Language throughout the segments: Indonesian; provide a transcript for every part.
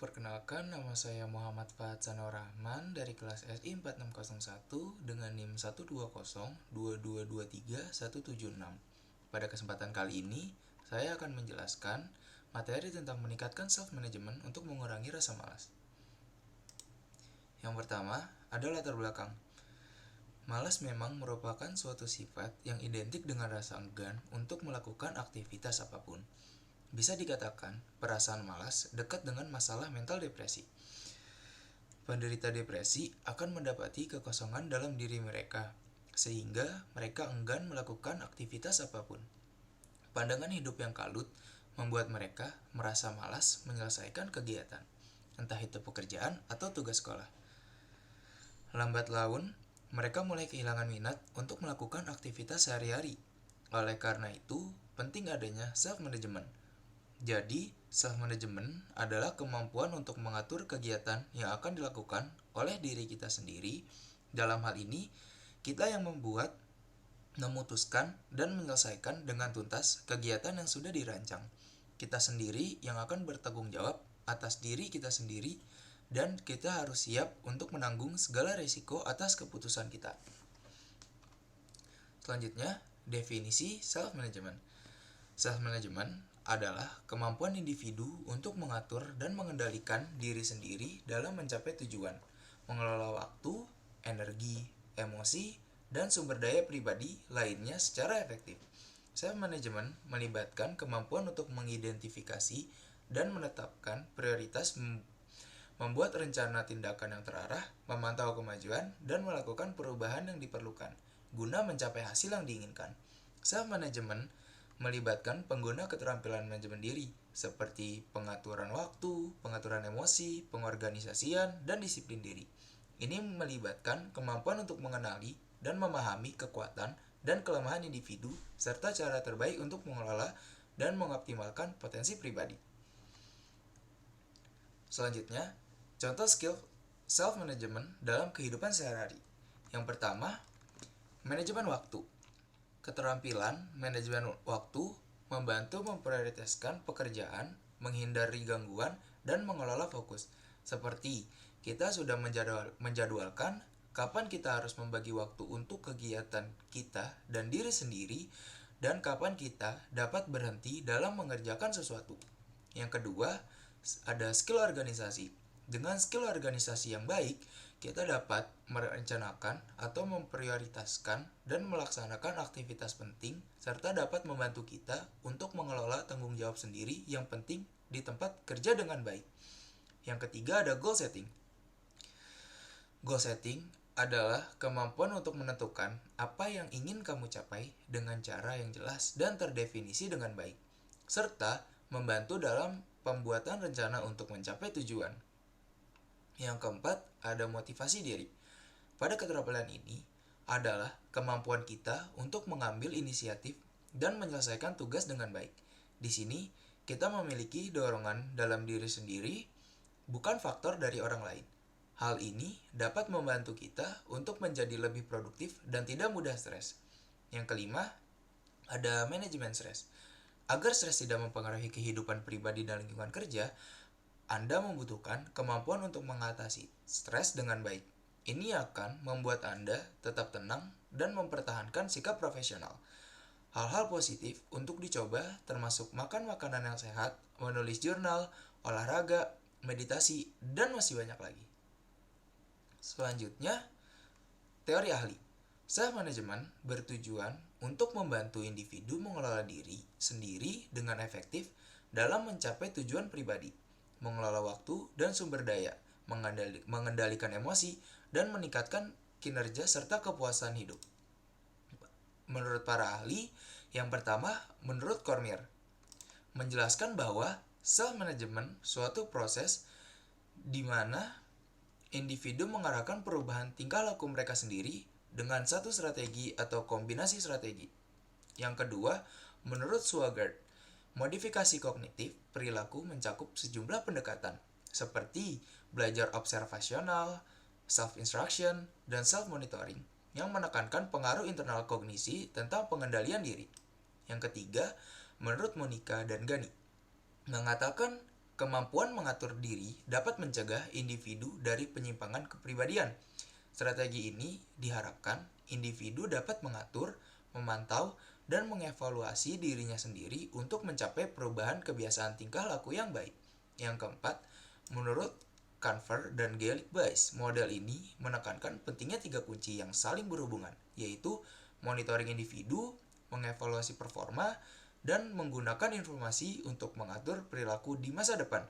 Perkenalkan, nama saya Muhammad Fahadsano Rahman dari kelas SI 4601 dengan NIM 12022223176. Pada kesempatan kali ini, saya akan menjelaskan materi tentang meningkatkan self-management untuk mengurangi rasa malas. Yang pertama, ada latar belakang. Malas memang merupakan suatu sifat yang identik dengan rasa enggan untuk melakukan aktivitas apapun. Bisa dikatakan, perasaan malas dekat dengan masalah mental depresi. Penderita depresi akan mendapati kekosongan dalam diri mereka, sehingga mereka enggan melakukan aktivitas apapun. Pandangan hidup yang kalut membuat mereka merasa malas menyelesaikan kegiatan, entah itu pekerjaan atau tugas sekolah. Lambat laun, mereka mulai kehilangan minat untuk melakukan aktivitas sehari-hari. Oleh karena itu, penting adanya self-management. Jadi, self-management adalah kemampuan untuk mengatur kegiatan yang akan dilakukan oleh diri kita sendiri. Dalam hal ini, kita yang memutuskan, dan menyelesaikan dengan tuntas kegiatan yang sudah dirancang. Kita sendiri yang akan bertanggung jawab atas diri kita sendiri, dan kita harus siap untuk menanggung segala risiko atas keputusan kita. Selanjutnya, definisi self-management. Self-management adalah kemampuan individu untuk mengatur dan mengendalikan diri sendiri dalam mencapai tujuan, mengelola waktu, energi, emosi, dan sumber daya pribadi lainnya secara efektif. Self-management melibatkan kemampuan untuk mengidentifikasi dan menetapkan prioritas, membuat rencana tindakan yang terarah, memantau kemajuan, dan melakukan perubahan yang diperlukan guna mencapai hasil yang diinginkan. Self-management melibatkan pengguna keterampilan manajemen diri, seperti pengaturan waktu, pengaturan emosi, pengorganisasian, dan disiplin diri. Ini melibatkan kemampuan untuk mengenali dan memahami kekuatan dan kelemahan individu, serta cara terbaik untuk mengelola dan mengoptimalkan potensi pribadi. Selanjutnya, contoh skill self-management dalam kehidupan sehari-hari. Yang pertama, manajemen waktu. Keterampilan manajemen waktu membantu memprioritaskan pekerjaan, menghindari gangguan, dan mengelola fokus. Seperti kita sudah menjadwalkan kapan kita harus membagi waktu untuk kegiatan kita dan diri sendiri, dan kapan kita dapat berhenti dalam mengerjakan sesuatu. Yang kedua, ada skill organisasi. Dengan skill organisasi yang baik, kita dapat merencanakan atau memprioritaskan dan melaksanakan aktivitas penting, serta dapat membantu kita untuk mengelola tanggung jawab sendiri yang penting di tempat kerja dengan baik. Yang ketiga ada goal setting. Goal setting adalah kemampuan untuk menentukan apa yang ingin kamu capai dengan cara yang jelas dan terdefinisi dengan baik, serta membantu dalam pembuatan rencana untuk mencapai tujuan. Yang keempat, ada motivasi diri. Pada keterampilan ini adalah kemampuan kita untuk mengambil inisiatif dan menyelesaikan tugas dengan baik. Di sini, kita memiliki dorongan dalam diri sendiri, bukan faktor dari orang lain. Hal ini dapat membantu kita untuk menjadi lebih produktif dan tidak mudah stres. Yang kelima, ada manajemen stres. Agar stres tidak mempengaruhi kehidupan pribadi dan lingkungan kerja, Anda membutuhkan kemampuan untuk mengatasi stres dengan baik. Ini akan membuat Anda tetap tenang dan mempertahankan sikap profesional. Hal-hal positif untuk dicoba termasuk makan makanan yang sehat, menulis jurnal, olahraga, meditasi, dan masih banyak lagi. Selanjutnya, teori ahli. Self-management bertujuan untuk membantu individu mengelola diri sendiri dengan efektif dalam mencapai tujuan pribadi, mengelola waktu dan sumber daya, mengendalikan emosi, dan meningkatkan kinerja serta kepuasan hidup. Menurut para ahli, yang pertama, menurut Cormier, menjelaskan bahwa self-management suatu proses di mana individu mengarahkan perubahan tingkah laku mereka sendiri dengan satu strategi atau kombinasi strategi. Yang kedua, menurut Swagert, modifikasi kognitif perilaku mencakup sejumlah pendekatan, seperti belajar observasional, self-instruction, dan self-monitoring, yang menekankan pengaruh internal kognisi tentang pengendalian diri. Yang ketiga, menurut Monica dan Gani, mengatakan Kemampuan mengatur diri dapat mencegah individu dari penyimpangan kepribadian. Strategi ini diharapkan individu dapat mengatur, memantau, dan mengevaluasi dirinya sendiri untuk mencapai perubahan kebiasaan tingkah laku yang baik. Yang keempat, menurut Conver dan Gaelic Bice, model ini menekankan pentingnya 3 kunci yang saling berhubungan, yaitu monitoring individu, mengevaluasi performa, dan menggunakan informasi untuk mengatur perilaku di masa depan.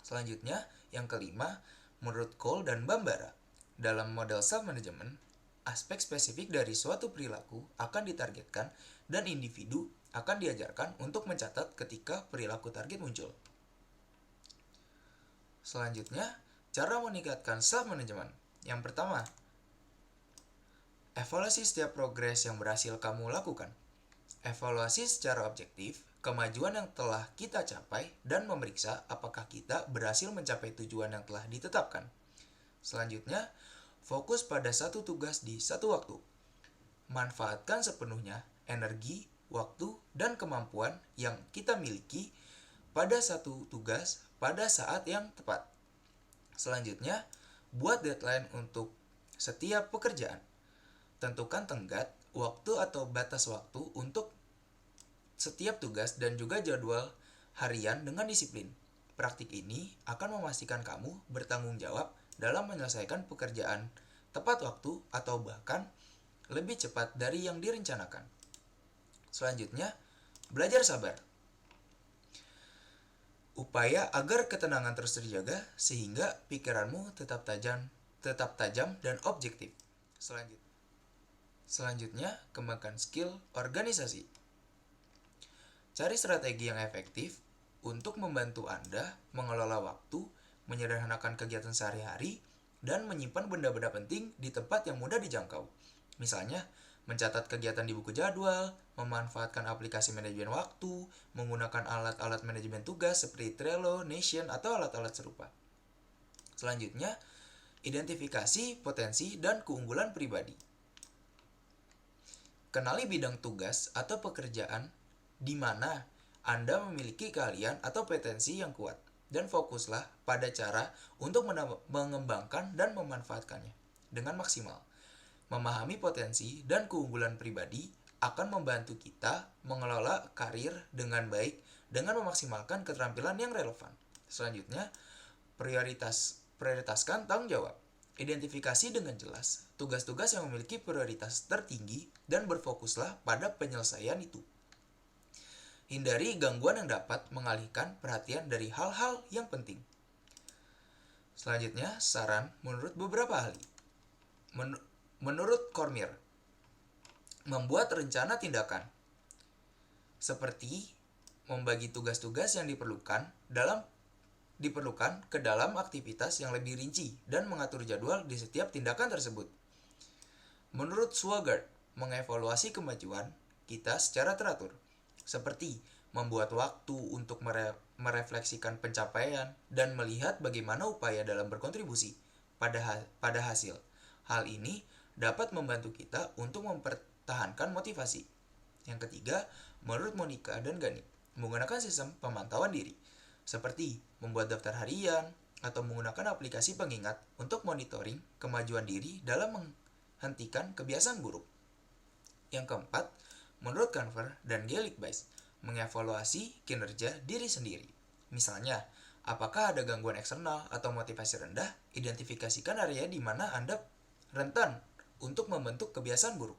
Selanjutnya, yang kelima, menurut Cole dan Bambara, dalam model self-management, aspek spesifik dari suatu perilaku akan ditargetkan dan individu akan diajarkan untuk mencatat ketika perilaku target muncul. Selanjutnya, cara meningkatkan self-management. Yang pertama, evaluasi setiap progres yang berhasil kamu lakukan. Evaluasi secara objektif kemajuan yang telah kita capai dan memeriksa apakah kita berhasil mencapai tujuan yang telah ditetapkan. Selanjutnya, fokus pada satu tugas di satu waktu. Manfaatkan sepenuhnya energi, waktu, dan kemampuan yang kita miliki pada satu tugas pada saat yang tepat. Selanjutnya, buat deadline untuk setiap pekerjaan. Tentukan tenggat, waktu atau batas waktu untuk setiap tugas dan juga jadwal harian dengan disiplin. Praktik ini akan memastikan kamu bertanggung jawab dalam menyelesaikan pekerjaan tepat waktu atau bahkan lebih cepat dari yang direncanakan. Selanjutnya, belajar sabar. Upaya agar ketenangan terus terjaga sehingga pikiranmu tetap tajam dan objektif. Selanjutnya, kembangkan skill organisasi. Cari strategi yang efektif untuk membantu Anda mengelola waktu, menyederhanakan kegiatan sehari-hari, dan menyimpan benda-benda penting di tempat yang mudah dijangkau. Misalnya, mencatat kegiatan di buku jadwal, memanfaatkan aplikasi manajemen waktu, menggunakan alat-alat manajemen tugas seperti Trello, Notion, atau alat-alat serupa. Selanjutnya, identifikasi potensi dan keunggulan pribadi. Kenali bidang tugas atau pekerjaan di mana Anda memiliki keahlian atau potensi yang kuat, dan fokuslah pada cara untuk mengembangkan dan memanfaatkannya dengan maksimal. Memahami potensi dan keunggulan pribadi akan membantu kita mengelola karir dengan baik dengan memaksimalkan keterampilan yang relevan. Selanjutnya, prioritaskan tanggung jawab. Identifikasi dengan jelas tugas-tugas yang memiliki prioritas tertinggi dan berfokuslah pada penyelesaian itu. Hindari gangguan yang dapat mengalihkan perhatian dari hal-hal yang penting. Selanjutnya, saran menurut beberapa ahli. Menurut Cormier, membuat rencana tindakan seperti membagi tugas-tugas yang diperlukan ke dalam aktivitas yang lebih rinci dan mengatur jadwal di setiap tindakan tersebut. Menurut Swigert, mengevaluasi kemajuan kita secara teratur, seperti membuat waktu untuk merefleksikan pencapaian dan melihat bagaimana upaya dalam berkontribusi pada hasil. Hal ini dapat membantu kita untuk mempertahankan motivasi. Yang ketiga, menurut Monica dan Gani, menggunakan sistem pemantauan diri, seperti membuat daftar harian atau menggunakan aplikasi pengingat untuk monitoring kemajuan diri dalam menghentikan kebiasaan buruk. Yang keempat, menurut Conver dan Gaelic Bice, mengevaluasi kinerja diri sendiri. Misalnya, apakah ada gangguan eksternal atau motivasi rendah? Identifikasikan area di mana Anda rentan untuk membentuk kebiasaan buruk.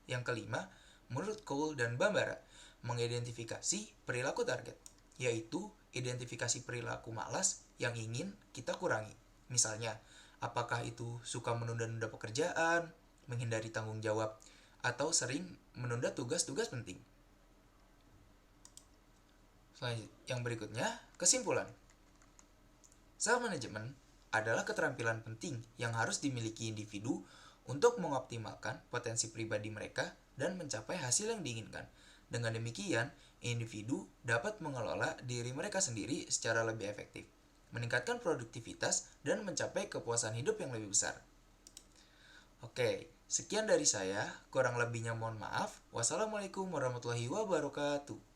Yang kelima, menurut Cole dan Bambara, mengidentifikasi perilaku target, yaitu identifikasi perilaku malas yang ingin kita kurangi. Misalnya, apakah itu suka menunda-nunda pekerjaan, menghindari tanggung jawab, atau sering menunda tugas-tugas penting. Selanjutnya, yang berikutnya, kesimpulan. Self-management adalah keterampilan penting yang harus dimiliki individu untuk mengoptimalkan potensi pribadi mereka dan mencapai hasil yang diinginkan. Dengan demikian, individu dapat mengelola diri mereka sendiri secara lebih efektif, meningkatkan produktivitas, dan mencapai kepuasan hidup yang lebih besar. Oke, sekian dari saya. Kurang lebihnya mohon maaf. Wassalamualaikum warahmatullahi wabarakatuh.